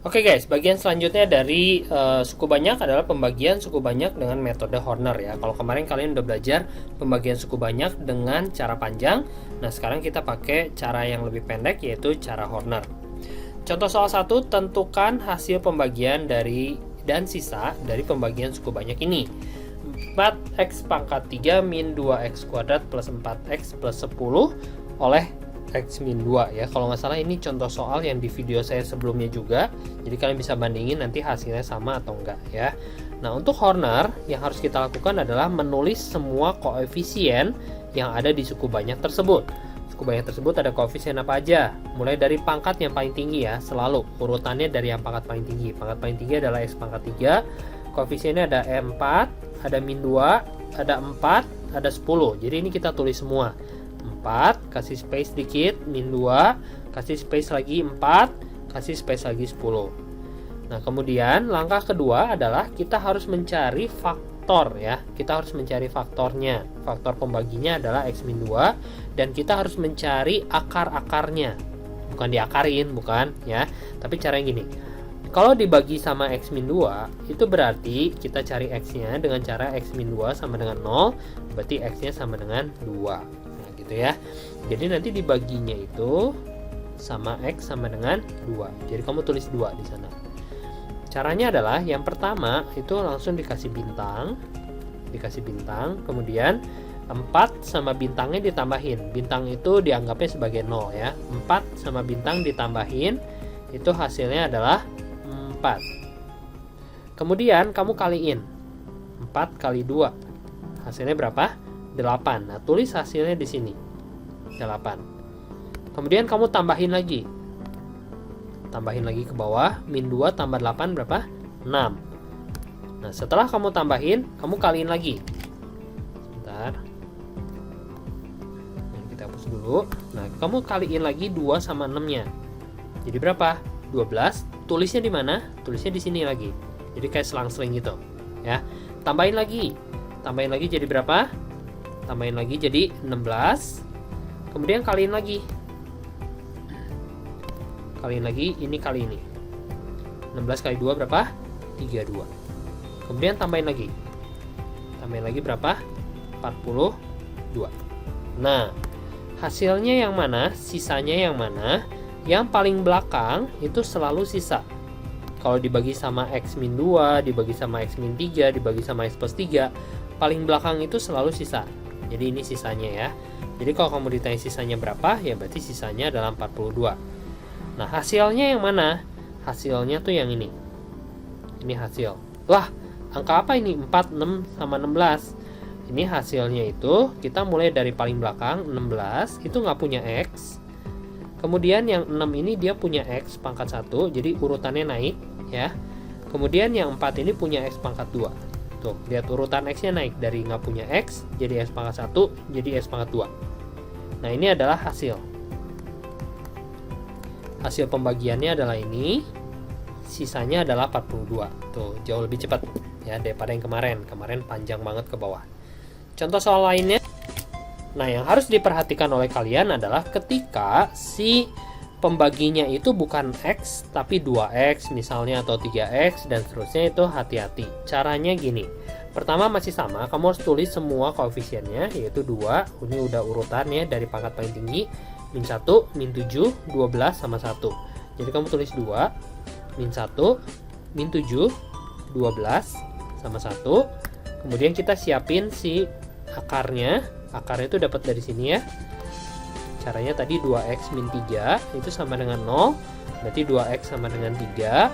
Oke guys, bagian selanjutnya dari suku banyak adalah pembagian suku banyak dengan metode Horner ya. Kalau kemarin kalian udah belajar pembagian suku banyak dengan cara panjang, nah sekarang kita pakai cara yang lebih pendek yaitu cara Horner. Contoh soal 1, tentukan hasil pembagian dari dan sisa dari pembagian suku banyak ini. 4x pangkat 3 min 2x kuadrat plus 4x plus 10 oleh x min 2 ya. Kalau nggak salah ini contoh soal yang di video saya sebelumnya juga, jadi kalian bisa bandingin nanti hasilnya sama atau enggak ya. Nah, untuk Horner yang harus kita lakukan adalah menulis semua koefisien yang ada di suku banyak tersebut. Suku banyak tersebut ada koefisien apa aja, mulai dari pangkat yang paling tinggi ya, selalu urutannya dari yang pangkat paling tinggi. Pangkat paling tinggi adalah x pangkat 3, koefisiennya ada 4, ada min 2, ada 4, ada 10. Jadi ini kita tulis semua. 4, kasih space dikit, min 2, kasih space lagi 4, kasih space lagi 10. Nah, kemudian langkah kedua adalah kita harus mencari faktor ya. Kita harus mencari faktornya. Faktor pembaginya adalah x min 2 dan kita harus mencari akar-akarnya. Bukan diakarin, bukan ya. Tapi caranya gini. Kalau dibagi sama x min 2, itu berarti kita cari x-nya dengan cara x min 2 sama dengan 0, berarti x-nya sama dengan 2. Gitu ya. Jadi nanti dibaginya itu sama x sama dengan 2. Jadi kamu tulis 2 di sana. Caranya adalah yang pertama itu langsung dikasih bintang. Kemudian 4 sama bintangnya ditambahin. Bintang itu dianggapnya sebagai 0 ya. 4 sama bintang ditambahin, itu hasilnya adalah 4. Kemudian kamu kaliin 4 kali 2. Hasilnya berapa? 8. Nah, tulis hasilnya di sini. 8. Kemudian kamu tambahin lagi. Tambahin lagi ke bawah, min 2 tambah 8 berapa? 6. Nah, setelah kamu tambahin, kamu kaliin lagi. Sebentar. Nah, kita hapus dulu. Nah, kamu kaliin lagi 2 sama 6-nya. Jadi berapa? 12. Tulisnya di mana? Tulisnya di sini lagi. Jadi kayak selang-seling gitu, ya. Tambahin lagi jadi berapa? Tambahin lagi jadi 16. Kemudian kaliin lagi, ini kali ini. 16 kali 2 berapa? 32. Kemudian tambahin lagi berapa? 42. Nah, hasilnya yang mana? Sisanya yang mana? Yang paling belakang itu selalu sisa. Kalau dibagi sama x min 2, dibagi sama x min 3, dibagi sama x plus 3, paling belakang itu selalu sisa. Jadi ini sisanya ya. Jadi kalau kamu ditanya sisanya berapa, ya berarti sisanya adalah 42. Nah, hasilnya yang mana? Hasilnya tuh yang ini. Ini hasil. Lah, angka apa ini? 4, 6, sama 16. Ini hasilnya itu, kita mulai dari paling belakang, 16, itu nggak punya x. Kemudian yang 6 ini dia punya x pangkat 1, jadi urutannya naik ya. Kemudian yang 4 ini punya x pangkat 2. Tuh, lihat urutan x-nya naik dari nggak punya x jadi x pangkat 1 jadi x pangkat 2. Nah, ini adalah hasil. Hasil pembagiannya adalah ini. Sisanya adalah 42. Tuh, jauh lebih cepat ya daripada yang kemarin. Kemarin panjang banget ke bawah. Contoh soal lainnya. Nah, yang harus diperhatikan oleh kalian adalah ketika si pembaginya itu bukan x tapi 2x misalnya atau 3x dan seterusnya, itu hati-hati. Caranya gini. Pertama masih sama, kamu harus tulis semua koefisiennya yaitu 2. Ini udah urutannya dari pangkat paling tinggi, min 1, min 7, 12 sama 1. Jadi kamu tulis 2, min 1, min 7, 12 sama 1. Kemudian kita siapin si akarnya. Akarnya itu dapat dari sini ya. Caranya tadi 2x min 3 itu sama dengan 0, berarti 2x sama dengan 3,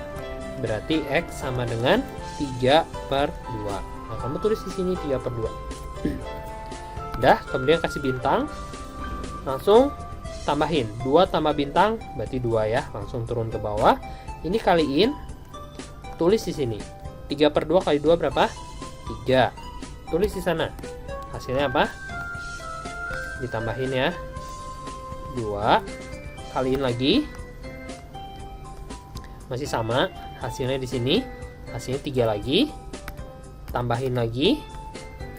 berarti x sama dengan 3 per 2. Nah, kamu tulis di sini 3 per 2. Udah, kemudian kasih bintang, langsung tambahin 2 tambah bintang berarti 2 ya, langsung turun ke bawah. Ini kaliin, tulis di sini 3 per 2 kali 2 berapa? 3. Tulis di sana. Hasilnya apa? Ditambahin ya. 2, kaliin lagi, masih sama hasilnya di sini. Hasilnya 3 lagi, tambahin lagi,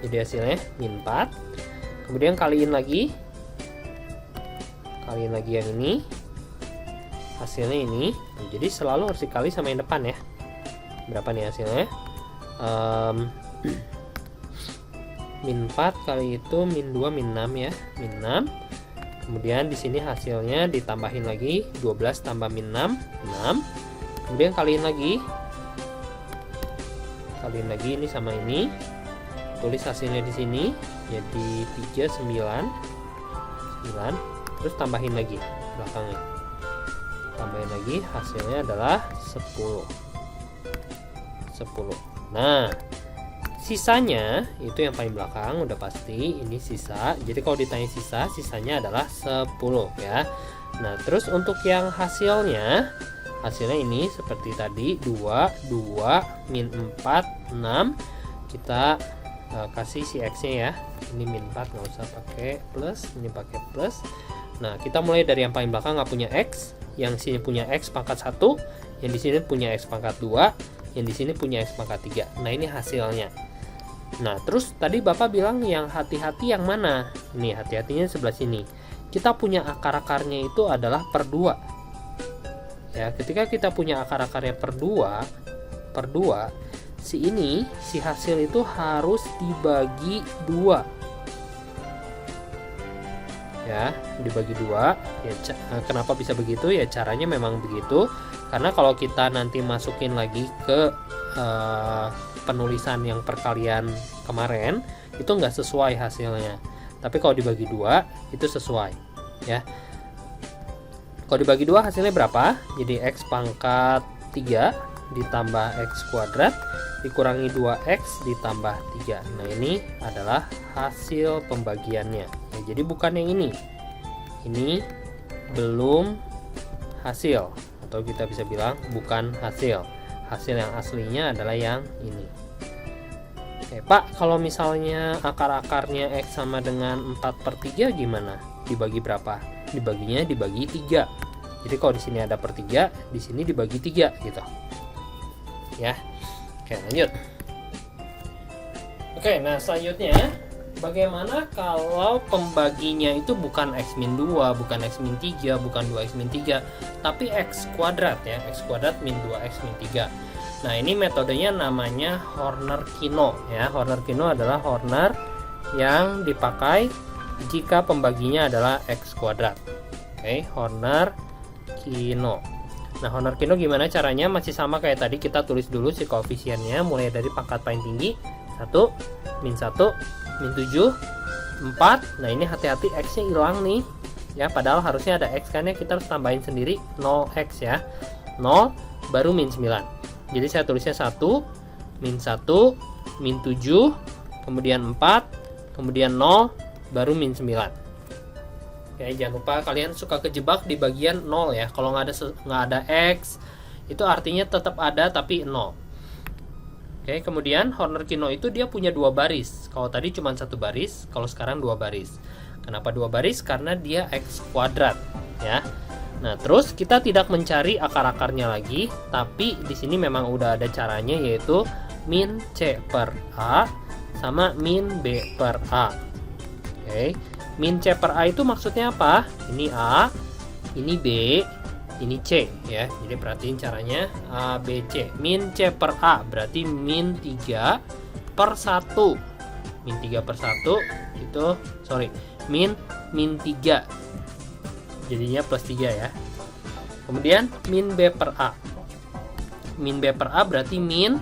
jadi hasilnya min 4. Kemudian kaliin lagi yang ini, hasilnya ini Tuh, jadi selalu harus dikali sama yang depan ya. Berapa nih hasilnya? Min 4 kali itu min 2 min 6 ya, min 6. Kemudian di sini hasilnya ditambahin lagi 12 tambah min 6, 6. Kemudian kaliin lagi ini sama ini. Tulis hasilnya di sini jadi 3 9. Terus tambahin lagi belakangnya. Tambahin lagi hasilnya adalah 10. Nah, sisanya itu yang paling belakang udah pasti ini sisa. Jadi kalau ditanya sisa, sisanya adalah 10 ya. Nah, terus untuk yang hasilnya ini seperti tadi 2 min 4 6. Kita kasih si X nya ya. Ini min 4 nggak usah pakai plus, ini pakai plus. Nah, kita mulai dari yang paling belakang nggak punya X, yang sini punya X pangkat 1, yang di sini punya X pangkat 2, yang di sini punya X pangkat 3. Nah, ini hasilnya. Nah, terus tadi Bapak bilang yang hati-hati yang mana? Ini hati-hatinya sebelah sini. Kita punya akar-akarnya itu adalah per 2. Ya, ketika kita punya akar-akarnya per 2, si hasil itu harus dibagi 2. Ya, dibagi 2. Ya, kenapa bisa begitu? Ya, caranya memang begitu. Karena kalau kita nanti masukin lagi ke penulisan yang perkalian kemarin, itu nggak sesuai hasilnya. Tapi kalau dibagi 2 itu sesuai ya. Kalau dibagi 2 hasilnya berapa? Jadi X pangkat 3 ditambah X kuadrat dikurangi 2X ditambah 3. Nah, ini adalah hasil pembagiannya ya, jadi bukan yang ini. Ini belum hasil, atau kita bisa bilang bukan hasil. Hasil yang aslinya adalah yang ini. Oke, Pak, kalau misalnya akar-akarnya X sama dengan 4/3 gimana? Dibagi berapa? Dibaginya dibagi 3. Jadi kalau di sini ada per 3, di sini dibagi 3 gitu. Ya. Oke, lanjut. Oke, nah selanjutnya bagaimana kalau pembaginya itu bukan X min 2, bukan X min 3, bukan 2X min 3, tapi X kuadrat ya, X kuadrat min 2X min 3. Nah, ini metodenya namanya Horner-Kino ya. Horner-Kino adalah Horner yang dipakai jika pembaginya adalah X kuadrat. Oke, Horner-Kino. Nah, Horner-Kino gimana caranya? Masih sama kayak tadi, kita tulis dulu si koefisiennya mulai dari pangkat paling tinggi 1, min 1, min 7, 4. Nah, ini hati-hati X-nya hilang nih ya, padahal harusnya ada X kan ya, kita harus tambahin sendiri 0X ya. 0 baru min 9. Jadi saya tulisnya 1, min 1, min 7, kemudian 4, kemudian 0, baru min 9. Oke, jangan lupa kalian suka kejebak di bagian 0 ya. Kalau nggak ada X, itu artinya tetap ada tapi 0. Oke, kemudian Horner-Kino itu dia punya 2 baris. Kalau tadi cuma 1 baris, kalau sekarang 2 baris. Kenapa 2 baris? Karena dia X kuadrat ya. Nah, terus kita tidak mencari akar-akarnya lagi, tapi di sini memang udah ada caranya, yaitu min C per A sama min B per A. Oke, min C per A itu maksudnya apa? Ini A, ini B, ini C ya. Jadi perhatiin caranya A, B, C. Min C per A berarti min 3 per 1. Min 3 per 1 itu, min 3. Jadinya plus 3 ya. Kemudian min B per A. Min B per A berarti min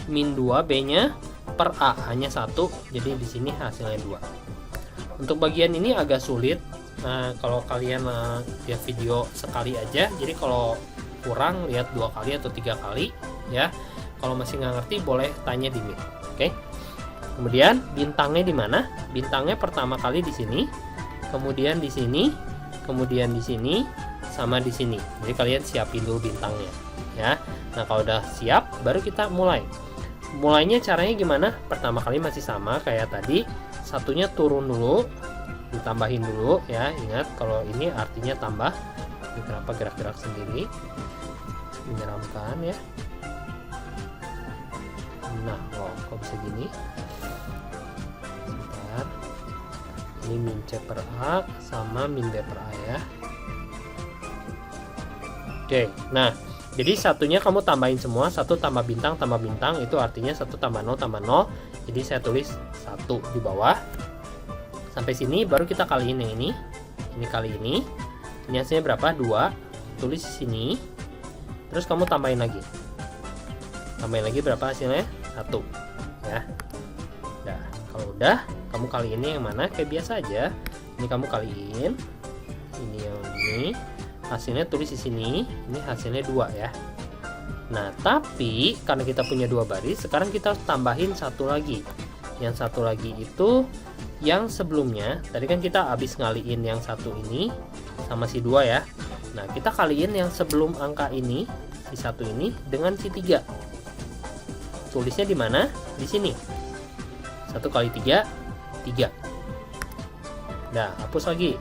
2 B-nya per A, hanya 1. Jadi di sini hasilnya 2. Untuk bagian ini agak sulit. Nah, kalau kalian lihat video sekali aja. Jadi kalau kurang lihat 2 kali atau 3 kali ya. Kalau masih nggak ngerti boleh tanya di Meet. Oke. Kemudian bintangnya di mana? Bintangnya pertama kali di sini, kemudian di sini, kemudian di sini, sama di sini. Jadi kalian siapin dulu bintangnya ya. Nah, kalau udah siap baru kita mulai. Mulainya caranya gimana? Pertama kali masih sama kayak tadi, satunya turun dulu, ditambahin dulu ya. Ingat kalau ini artinya tambah. Ini kenapa gerak-gerak sendiri? Menyeramkan ya. Nah, kok bisa gini? Sebentar. Ini min C per A sama min B per A ya. Oke, nah Jadi satunya kamu tambahin semua, 1 tambah bintang itu artinya 1 tambah 0 tambah 0. Jadi saya tulis 1 di bawah. Sampai sini baru kita kaliin yang ini. Ini kali ini. Ini hasilnya berapa? 2. Tulis di sini. Terus kamu tambahin lagi. Tambahin lagi berapa hasilnya? 1. Ya. Nah, kalau udah, kamu kaliinnya yang mana? Kayak biasa aja. Ini kamu kaliin. Ini yang ini. Hasilnya tulis di sini. Ini hasilnya 2 ya. Nah, tapi karena kita punya 2 baris, sekarang kita tambahin 1 lagi. Yang 1 lagi itu yang sebelumnya. Tadi kan kita habis ngaliin yang 1 ini sama si 2 ya. Nah, kita kaliin yang sebelum angka ini, si 1 ini dengan si 3. Tulisnya di mana? Di sini. 1 kali 3, 3. Nah, hapus lagi.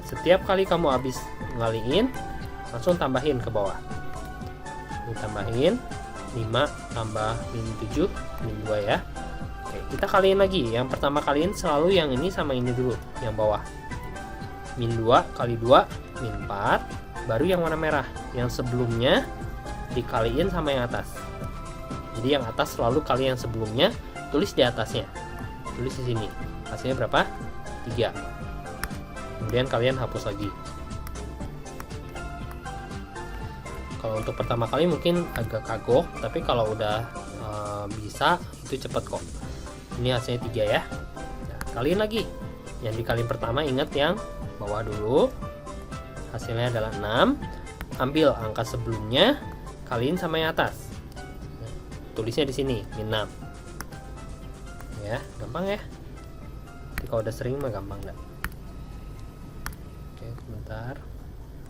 Setiap kali kamu habis ngaliin, langsung tambahin ke bawah. Ini tambahin 5 tambah min 7 min 2 ya. Oke, kita kaliin lagi. Yang pertama kaliin selalu yang ini sama ini dulu, yang bawah. Min 2 kali 2 min 4, baru yang warna merah. Yang sebelumnya dikaliin sama yang atas. Jadi yang atas selalu kali yang sebelumnya, tulis di atasnya. Tulis di sini. Hasilnya berapa? 3. Kemudian kalian hapus lagi. Kalau untuk pertama kali mungkin agak kagok, tapi kalau udah bisa itu cepet kok. Ini hasilnya 3 ya. Nah, kaliin lagi. Yang dikaliin pertama ingat yang bawah dulu. Hasilnya adalah 6. Ambil angka sebelumnya, kaliin sama yang atas. Nah, tulisnya di sini min 6. Ya, gampang ya. Tapi kalau udah sering mah gampang dah. Oke, sebentar.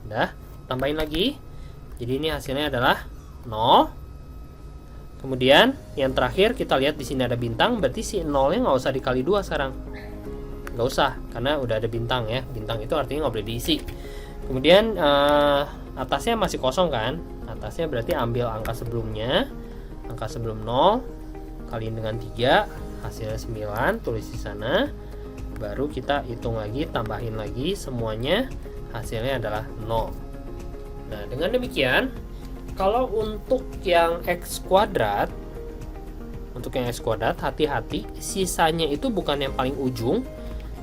Udah, tambahin lagi. Jadi ini hasilnya adalah 0. Kemudian yang terakhir kita lihat di sini ada bintang, berarti si 0-nya nggak usah dikali 2 sekarang. Nggak usah, karena udah ada bintang ya. Bintang itu artinya nggak boleh diisi. Kemudian atasnya masih kosong kan? Atasnya berarti ambil angka sebelumnya. Angka sebelum 0 kaliin dengan 3, hasilnya 9, tulis di sana. Baru kita hitung lagi, tambahin lagi semuanya, hasilnya adalah 0. Nah, dengan demikian, kalau untuk yang X kuadrat, hati-hati, sisanya itu bukan yang paling ujung,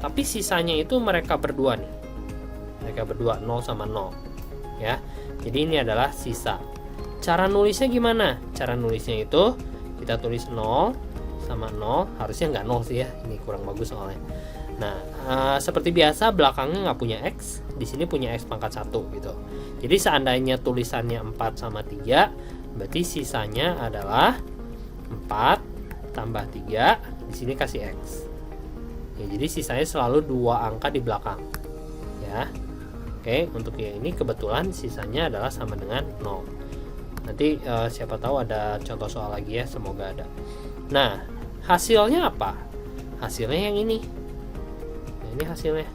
tapi sisanya itu mereka berdua nih. Mereka berdua 0 sama 0. Ya. Jadi ini adalah sisa. Cara nulisnya gimana? Cara nulisnya itu kita tulis 0 sama 0, harusnya nggak 0 sih ya. Ini kurang bagus soalnya. Nah, seperti biasa belakangnya nggak punya X, di sini punya X pangkat 1 gitu. Jadi seandainya tulisannya 4 sama 3, berarti sisanya adalah 4 tambah 3, di sini kasih X. Ya, jadi sisanya selalu 2 angka di belakang. Ya. Oke, untuk yang ini kebetulan sisanya adalah sama dengan 0. Nanti siapa tahu ada contoh soal lagi ya, semoga ada. Nah, hasilnya apa? Hasilnya yang ini. Ini hasilnya.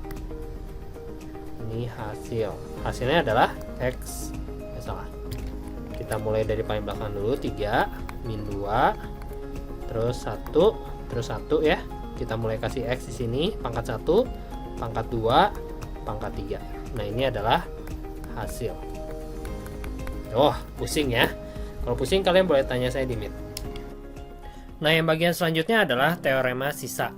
Ini hasilnya adalah X. Ya, salah. Kita mulai dari paling belakang dulu. 3 min 2 terus 1 terus 1 ya. Kita mulai kasih X di sini, pangkat 1, pangkat 2, pangkat 3. Nah, ini adalah hasil. Oh, pusing ya. Kalau pusing kalian boleh tanya saya di Meet. Nah, yang bagian selanjutnya adalah teorema sisa.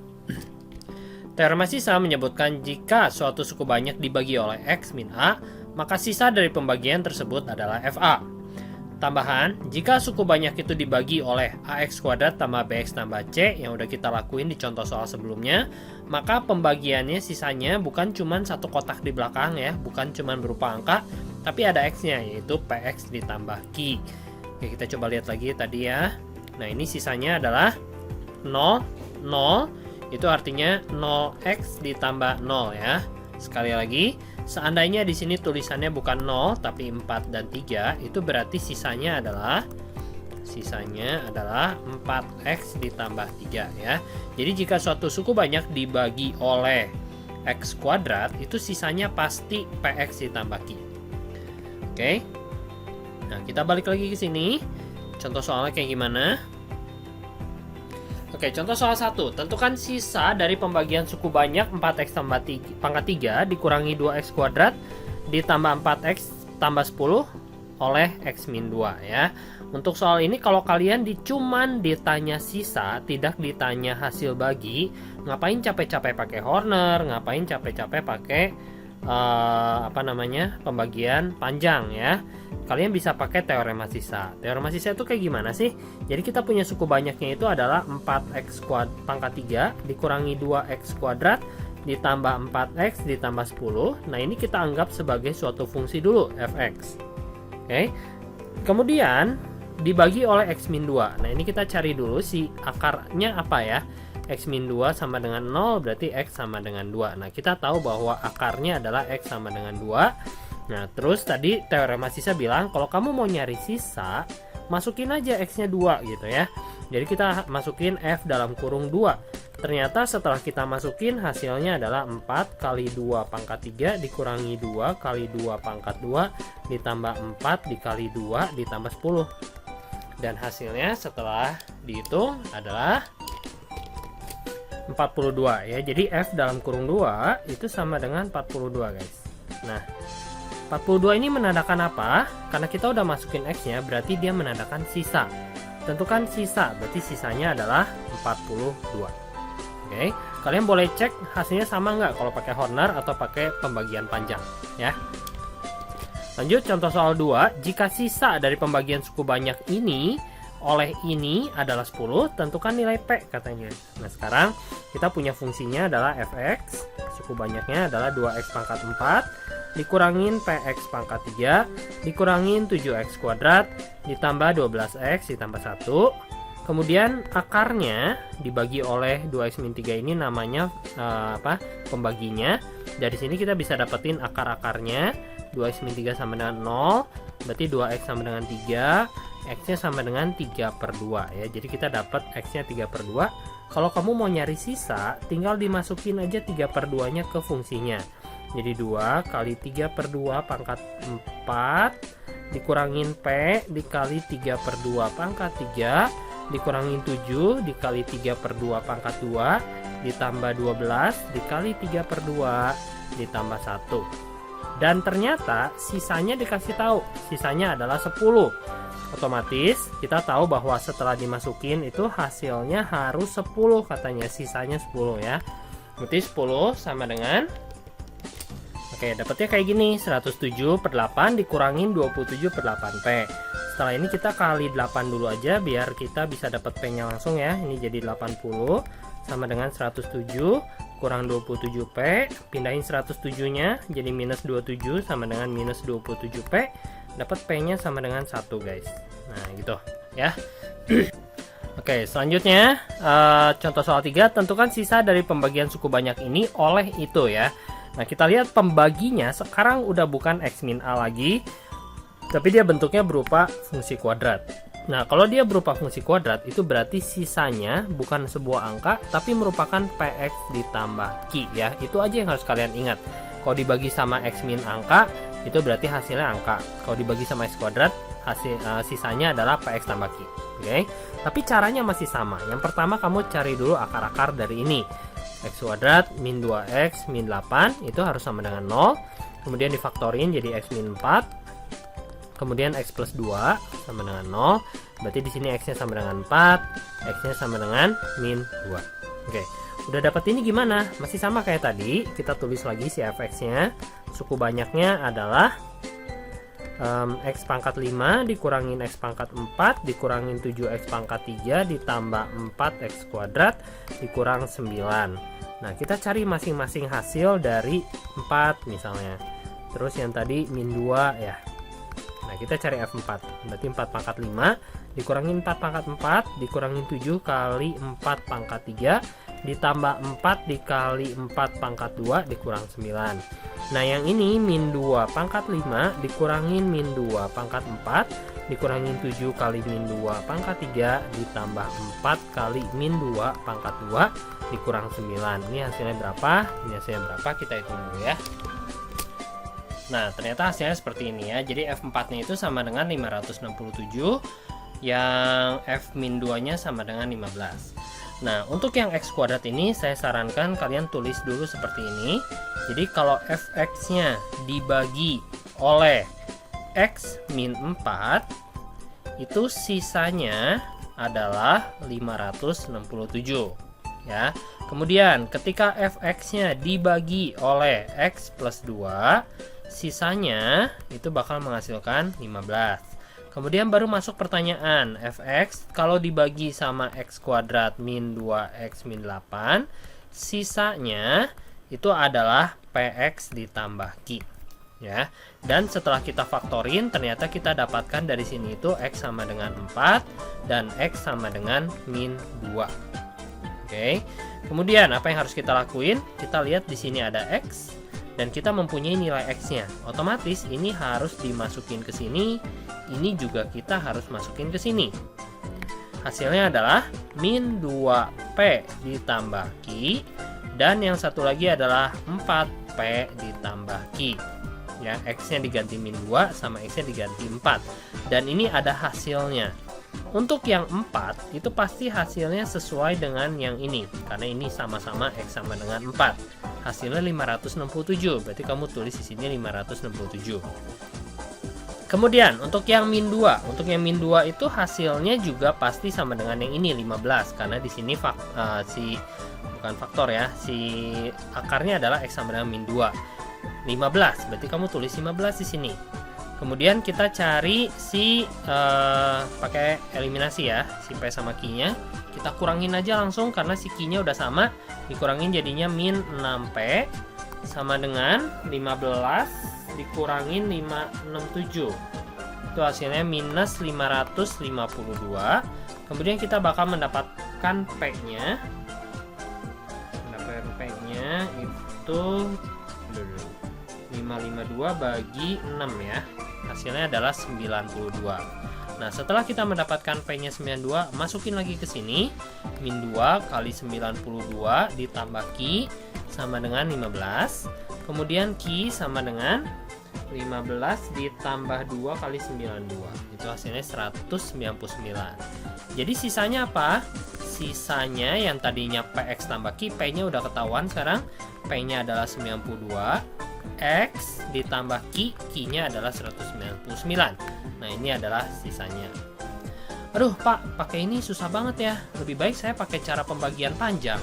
Teorema sisa menyebutkan jika suatu suku banyak dibagi oleh X min A, maka sisa dari pembagian tersebut adalah FA. Tambahan, jika suku banyak itu dibagi oleh AX kuadrat tambah BX tambah C yang udah kita lakuin di contoh soal sebelumnya, maka pembagiannya sisanya bukan cuma satu kotak di belakang ya, bukan cuma berupa angka, tapi ada X-nya yaitu PX ditambah Q. Oke, kita coba lihat lagi tadi ya. Nah, ini sisanya adalah 0, 0. Itu artinya 0x ditambah 0 ya. Sekali lagi, seandainya di sini tulisannya bukan 0 tapi 4 dan 3, itu berarti sisanya adalah 4x ditambah 3 ya. Jadi jika suatu suku banyak dibagi oleh x kuadrat, itu sisanya pasti px ditambah q. Oke. Nah, kita balik lagi ke sini. Contoh soalnya kayak gimana? Oke, contoh soal 1. Tentukan sisa dari pembagian suku banyak 4x tambah pangkat 3 dikurangi 2x kuadrat ditambah 4x tambah 10 oleh x min 2 ya. Untuk soal ini kalau kalian cuman ditanya sisa, tidak ditanya hasil bagi, ngapain capek-capek pakai Horner, ngapain capek-capek pakai pembagian panjang ya. Kalian bisa pakai teorema sisa. Teorema sisa itu kayak gimana sih? Jadi kita punya suku banyaknya itu adalah 4x pangkat 3 dikurangi 2x kuadrat ditambah 4x ditambah 10. Nah, ini kita anggap sebagai suatu fungsi dulu, fx. Oke. Kemudian dibagi oleh x min 2. Nah, ini kita cari dulu si akarnya apa ya. X min 2 sama dengan 0, berarti x sama dengan 2. Nah, kita tahu bahwa akarnya adalah x sama dengan 2. Nah, terus tadi teorema sisa bilang kalau kamu mau nyari sisa, masukin aja x-nya 2 gitu ya. Jadi kita masukin f dalam kurung 2. Ternyata setelah kita masukin hasilnya adalah 4 kali 2 pangkat 3 dikurangi 2 kali 2 pangkat 2 ditambah 4 dikali 2 ditambah 10. Dan hasilnya setelah dihitung adalah 42 ya. Jadi f dalam kurung 2 itu sama dengan 42 guys. Nah, 42 ini menandakan apa? Karena kita udah masukin x-nya, berarti dia menandakan sisa. Tentukan sisa, berarti sisanya adalah 42. Oke, kalian boleh cek hasilnya sama nggak kalau pakai Horner atau pakai pembagian panjang ya. Lanjut contoh soal 2, jika sisa dari pembagian suku banyak ini oleh ini adalah 10, tentukan nilai P katanya. Nah, sekarang kita punya fungsinya adalah fx, suku banyaknya adalah 2x pangkat 4 dikurangin px pangkat 3 dikurangin 7x kuadrat ditambah 12x ditambah 1. Kemudian akarnya dibagi oleh 2x min 3 ini namanya pembaginya. Dari sini kita bisa dapetin akar-akarnya. 2x min 3 sama dengan 0, berarti 2x sama dengan 3, x-nya sama dengan 3/2 ya. Jadi kita dapat x-nya 3/2. Kalau kamu mau nyari sisa, tinggal dimasukin aja 3/2 nya ke fungsinya. Jadi 2 kali 3/2 pangkat 4 dikurangin P dikali 3/2 pangkat 3 dikurangin 7 dikali 3/2 pangkat 2 ditambah 12 dikali 3/2 ditambah 1. Dan ternyata sisanya dikasih tahu, sisanya adalah 10. Otomatis kita tahu bahwa setelah dimasukin itu hasilnya harus 10 katanya, sisanya 10 ya. Berarti 10 sama dengan, oke, dapatnya kayak gini, 107/8 dikurangin 27/8P. Setelah ini kita kali 8 dulu aja biar kita bisa dapat P-nya langsung ya. Ini jadi 80 sama dengan 107 kurang 27P, pindahin 107-nya jadi minus 27 sama dengan minus 27P, dapat P-nya sama dengan 1 guys. Nah gitu ya. Oke, selanjutnya contoh soal 3, tentukan sisa dari pembagian suku banyak ini oleh itu ya. Nah, kita lihat pembaginya sekarang udah bukan x min a lagi, tapi dia bentuknya berupa fungsi kuadrat. Nah, kalau dia berupa fungsi kuadrat, itu berarti sisanya bukan sebuah angka, tapi merupakan px ditambah q ya. Itu aja yang harus kalian ingat. Kalau dibagi sama x min angka, itu berarti hasilnya angka. Kalau dibagi sama x kuadrat, sisanya adalah px tambah q. Oke? Tapi caranya masih sama. Yang pertama kamu cari dulu akar-akar dari ini. X kuadrat min 2x min 8 itu harus sama dengan 0. Kemudian difaktorin jadi x min 4. Kemudian x plus 2 sama dengan 0. Berarti di sini x-nya sama dengan 4, x-nya sama dengan min 2. Oke, udah dapat ini gimana? Masih sama kayak tadi, kita tulis lagi si fx-nya. Suku banyaknya adalah x pangkat 5 dikurangin x pangkat 4 dikurangin 7x pangkat 3 ditambah 4x kuadrat dikurang 9. Nah, kita cari masing-masing hasil dari 4 misalnya. Terus yang tadi min 2 ya. Nah, kita cari F4. Berarti 4 pangkat 5 dikurangin 4 pangkat 4 dikurangin 7 kali 4 pangkat 3 ditambah 4 dikali 4 pangkat 2 dikurang 9. Nah, yang ini min 2 pangkat 5 dikurangin min 2 pangkat 4 dikurangin 7 kali min 2 pangkat 3 ditambah 4 kali min 2 pangkat 2 dikurang 9. Ini hasilnya berapa? Ini hasilnya berapa? Kita hitung dulu ya. Nah, ternyata hasilnya seperti ini ya. Jadi F4-nya itu sama dengan 567, yang F-2-nya sama dengan 15. Nah, untuk yang X kuadrat ini saya sarankan kalian tulis dulu seperti ini. Jadi kalau fx-nya dibagi oleh X min 4, itu sisanya adalah 567 ya. Kemudian ketika fx-nya dibagi oleh X plus 2, sisanya itu bakal menghasilkan 15. Kemudian baru masuk pertanyaan, fx kalau dibagi sama x kuadrat min 2x min 8, sisanya itu adalah px ditambah q. Ya. Dan setelah kita faktorin, ternyata kita dapatkan dari sini itu x sama dengan 4 dan x sama dengan min 2. Oke. Kemudian apa yang harus kita lakuin? Kita lihat di sini ada x dan kita mempunyai nilai x-nya. Otomatis ini harus dimasukin ke sini, ini juga kita harus masukin ke sini. Hasilnya adalah min 2p ditambah q, dan yang satu lagi adalah 4p ditambah q. Ya, x-nya diganti min 2 sama x-nya diganti 4. Dan ini ada hasilnya. Untuk yang 4 itu pasti hasilnya sesuai dengan yang ini, karena ini sama-sama x sama dengan 4. Hasilnya 567, berarti kamu tulis di sini 567. Kemudian untuk yang min 2, itu hasilnya juga pasti sama dengan yang ini 15, karena di sini bukan faktor ya, si akarnya adalah x sama dengan min 2. 15, berarti kamu tulis 15 di sini. Kemudian kita cari si pakai eliminasi ya, si p sama q-nya. Kita kurangin aja langsung karena si q-nya udah sama, dikurangin jadinya min 6p sama dengan 15 dikurangin 567. Itu hasilnya minus 552. Kemudian kita bakal mendapatkan p-nya. P-nya itu 552 bagi 6 ya. Hasilnya adalah 92. Nah, setelah kita mendapatkan P-nya 92, masukin lagi ke sini. Min 2 kali 92 ditambah Q sama dengan 15. Kemudian Q sama dengan 15 ditambah 2 kali 92. Itu hasilnya 199. Jadi sisanya apa? Sisanya yang tadinya PX tambah Q, P-nya udah ketahuan sekarang. P-nya adalah 92. X ditambah Q, Q-nya adalah 199. Nah, ini adalah sisanya. Aduh, Pak, pakai ini susah banget ya. Lebih baik saya pakai cara pembagian panjang.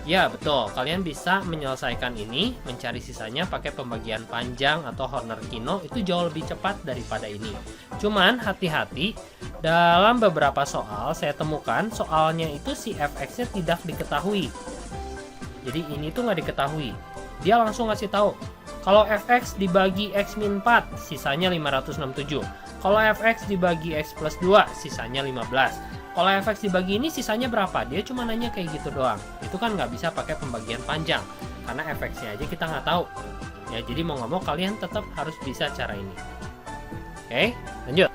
Ya, betul. Kalian bisa menyelesaikan ini, mencari sisanya pakai pembagian panjang atau Horner-Kino, itu jauh lebih cepat daripada ini. Cuman hati-hati, dalam beberapa soal saya temukan soalnya itu si fx-nya tidak diketahui. Jadi ini tuh nggak diketahui. Dia langsung ngasih tahu, kalau fx dibagi x min 4, sisanya 567. Kalau fx dibagi x plus 2, sisanya 15. Kalau fx dibagi ini, sisanya berapa? Dia cuma nanya kayak gitu doang. Itu kan nggak bisa pakai pembagian panjang, karena fx-nya aja kita nggak tahu. Ya, jadi mau nggak mau kalian tetap harus bisa cara ini. Oke, lanjut.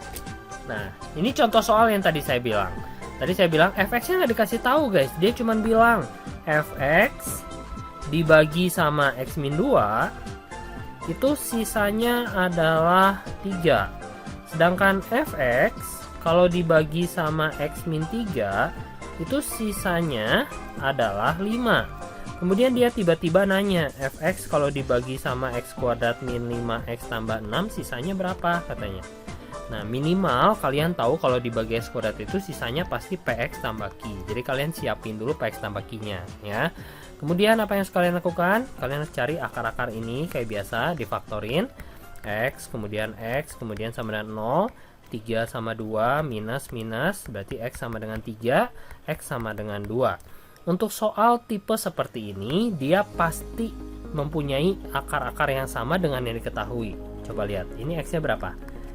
Nah, ini contoh soal yang tadi saya bilang. Tadi saya bilang fx-nya nggak dikasih tahu guys. Dia cuma bilang fx dibagi sama x min 2 itu sisanya adalah 3. Sedangkan fx kalau dibagi sama x min 3 itu sisanya adalah 5. Kemudian dia tiba-tiba nanya, fx kalau dibagi sama x kuadrat min 5x tambah 6 sisanya berapa katanya. Nah, minimal kalian tahu kalau dibagi x kuadrat itu sisanya pasti px tambah q. Jadi kalian siapin dulu px tambah q-nya ya. Kemudian apa yang harus kalian lakukan? Kalian harus cari akar-akar ini kayak biasa, difaktorin. X kemudian sama dengan 0, 3 sama 2 minus berarti x sama dengan 3, x sama dengan 2. Untuk soal tipe seperti ini, dia pasti mempunyai akar-akar yang sama dengan yang diketahui. Coba lihat, ini x-nya berapa?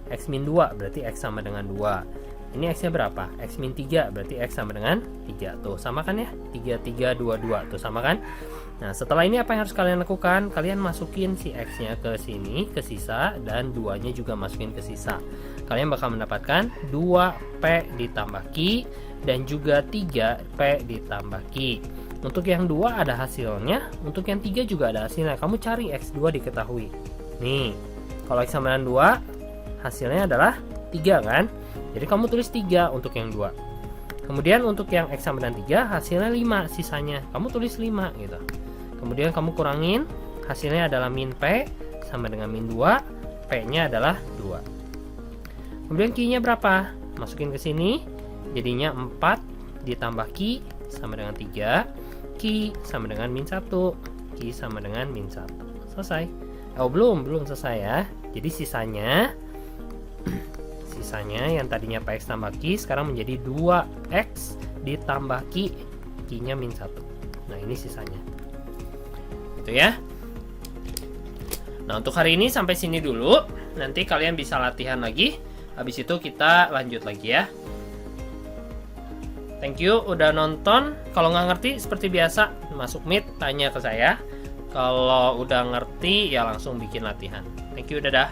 X min 2 berarti x sama dengan 2. Ini x-nya berapa? X min 3 berarti x sama dengan 3. Tuh, sama kan ya? 3, 3, 2, 2. Tuh, sama kan? Nah, setelah ini apa yang harus kalian lakukan? Kalian masukin si x-nya ke sini, ke sisa, dan 2-nya juga masukin ke sisa. Kalian bakal mendapatkan 2p ditambah q dan juga 3p ditambah q. Untuk yang 2 ada hasilnya, untuk yang 3 juga ada hasilnya. Kamu cari x2 diketahui. Nih, kalau x sama dengan 2, hasilnya adalah 3 kan? Jadi kamu tulis 3 untuk yang 2. Kemudian untuk yang X sama dengan 3 hasilnya 5 sisanya. Kamu tulis 5 gitu. Kemudian kamu kurangin, hasilnya adalah min P sama dengan min 2, P-nya adalah 2. Kemudian Q-nya berapa? Masukin ke sini, jadinya 4 ditambah Q sama dengan 3, Q sama dengan min 1, Q sama dengan min 1. Selesai. Oh, belum selesai ya. Jadi sisanya yang tadinya PX tambah Q sekarang menjadi 2X ditambah Q, Q-nya min 1. Nah, ini sisanya. Gitu ya. Nah, untuk hari ini sampai sini dulu. Nanti kalian bisa latihan lagi. Habis itu kita lanjut lagi ya. Thank you udah nonton. Kalau nggak ngerti seperti biasa masuk Meet tanya ke saya. Kalau udah ngerti ya langsung bikin latihan. Thank you, dadah.